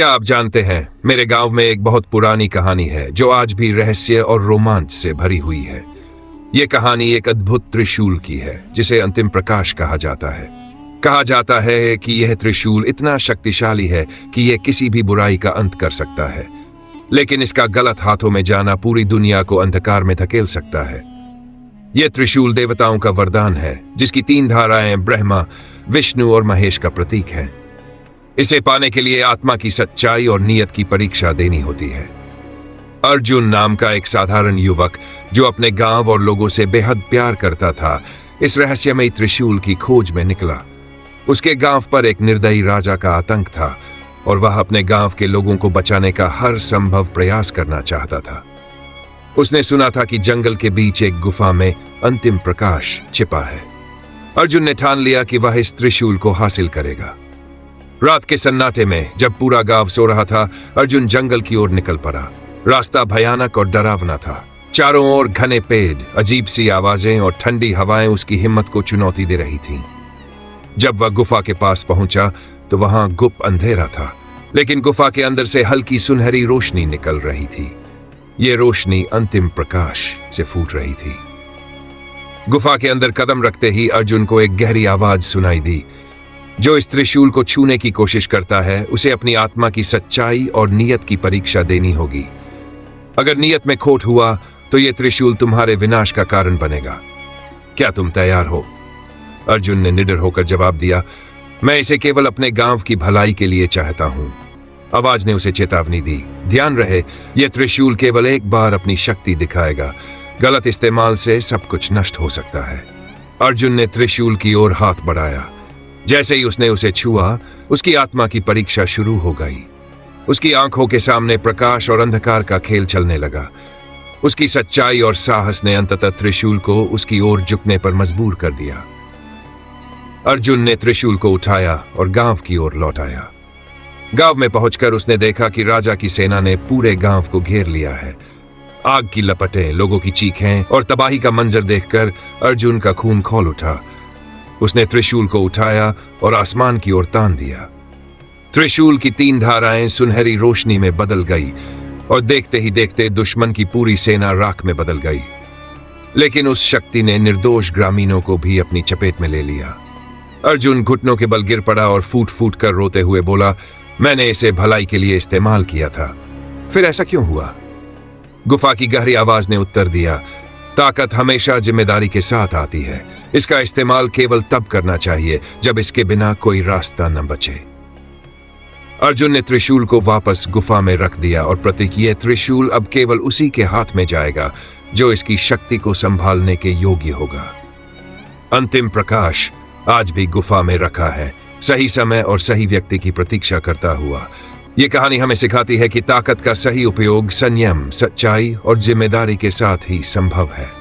क्या आप जानते हैं, मेरे गांव में एक बहुत पुरानी कहानी है जो आज भी रहस्य और रोमांच से भरी हुई है। ये कहानी एक अद्भुत त्रिशूल की है जिसे अंतिम प्रकाश कहा जाता है। कहा जाता है कि यह त्रिशूल इतना शक्तिशाली है कि यह किसी भी बुराई का अंत कर सकता है, लेकिन इसका गलत हाथों में जाना पूरी दुनिया को अंधकार में धकेल सकता है। यह त्रिशूल देवताओं का वरदान है जिसकी 3 धाराएं ब्रह्मा, विष्णु और महेश का प्रतीक है। इसे पाने के लिए आत्मा की सच्चाई और नीयत की परीक्षा देनी होती है। अर्जुन नाम का एक साधारण युवक जो अपने गांव और लोगों से बेहद प्यार करता था, इस रहस्यमयी त्रिशूल की खोज में निकला। उसके गांव पर एक निर्दयी राजा का आतंक था और वह अपने गांव के लोगों को बचाने का हर संभव प्रयास करना चाहता था। उसने सुना था कि जंगल के बीच एक गुफा में अंतिम प्रकाश छिपा है। अर्जुन ने ठान लिया कि वह इस त्रिशूल को हासिल करेगा। रात के सन्नाटे में जब पूरा गांव सो रहा था, अर्जुन जंगल की ओर निकल पड़ा। रास्ता भयानक और डरावना था। चारों ओर घने पेड़, अजीब सी आवाजें और ठंडी हवाएं उसकी हिम्मत को चुनौती दे रही थीं। जब वह गुफा के पास पहुंचा तो वहां गुप्त अंधेरा था, लेकिन गुफा के अंदर से हल्की सुनहरी रोशनी निकल रही थी। ये रोशनी अंतिम प्रकाश से फूट रही थी। गुफा के अंदर कदम रखते ही अर्जुन को एक गहरी आवाज सुनाई दी। जो इस त्रिशूल को छूने की कोशिश करता है उसे अपनी आत्मा की सच्चाई और नीयत की परीक्षा देनी होगी। अगर नीयत में खोट हुआ तो यह त्रिशूल तुम्हारे विनाश का कारण बनेगा। क्या तुम तैयार हो? अर्जुन ने निडर होकर जवाब दिया, मैं इसे केवल अपने गांव की भलाई के लिए चाहता हूं। आवाज ने उसे चेतावनी दी, ध्यान रहे, यह त्रिशूल केवल एक बार अपनी शक्ति दिखाएगा। गलत इस्तेमाल से सब कुछ नष्ट हो सकता है। अर्जुन ने त्रिशूल की ओर हाथ बढ़ाया। जैसे ही उसने उसे छुआ, उसकी आत्मा की परीक्षा शुरू हो गई। उसकी आंखों के सामने प्रकाश और अंधकार का खेल चलने लगा। उसकी सच्चाई और साहस ने अंततः त्रिशूल को उसकी ओर झुकने पर मजबूर कर दिया। अर्जुन ने त्रिशूल को उठाया और गांव की ओर लौट आया। गांव में पहुंचकर उसने देखा कि राजा की सेना ने पूरे गांव को घेर लिया है। आग की लपटें, लोगों की चीखें और तबाही का मंजर देखकर अर्जुन का खून खौल उठा। उसने त्रिशूल को उठाया और आसमान की ओर तान दिया। त्रिशूल की 3 धाराएं सुनहरी रोशनी में बदल गई और देखते ही देखते दुश्मन की पूरी सेना राख में बदल गई। लेकिन उस शक्ति ने निर्दोष ग्रामीणों को भी अपनी चपेट में ले लिया। अर्जुन घुटनों के बल गिर पड़ा और फूट फूट कर रोते हुए बोला, मैंने इसे भलाई के लिए इस्तेमाल किया था, फिर ऐसा क्यों हुआ? गुफा की गहरी आवाज ने उत्तर दिया, ताकत हमेशा जिम्मेदारी के साथ आती है। इसका इस्तेमाल केवल तब करना चाहिए जब इसके बिना कोई रास्ता न बचे। अर्जुन ने त्रिशूल को वापस गुफा में रख दिया और प्रतीक ये त्रिशूल अब केवल उसी के हाथ में जाएगा जो इसकी शक्ति को संभालने के योग्य होगा। अंतिम प्रकाश आज भी गुफा में रखा है, सही समय और सही व्यक्ति की प्रतीक्षा करता हुआ। यह कहानी हमें सिखाती है कि ताकत का सही उपयोग संयम, सच्चाई और जिम्मेदारी के साथ ही संभव है।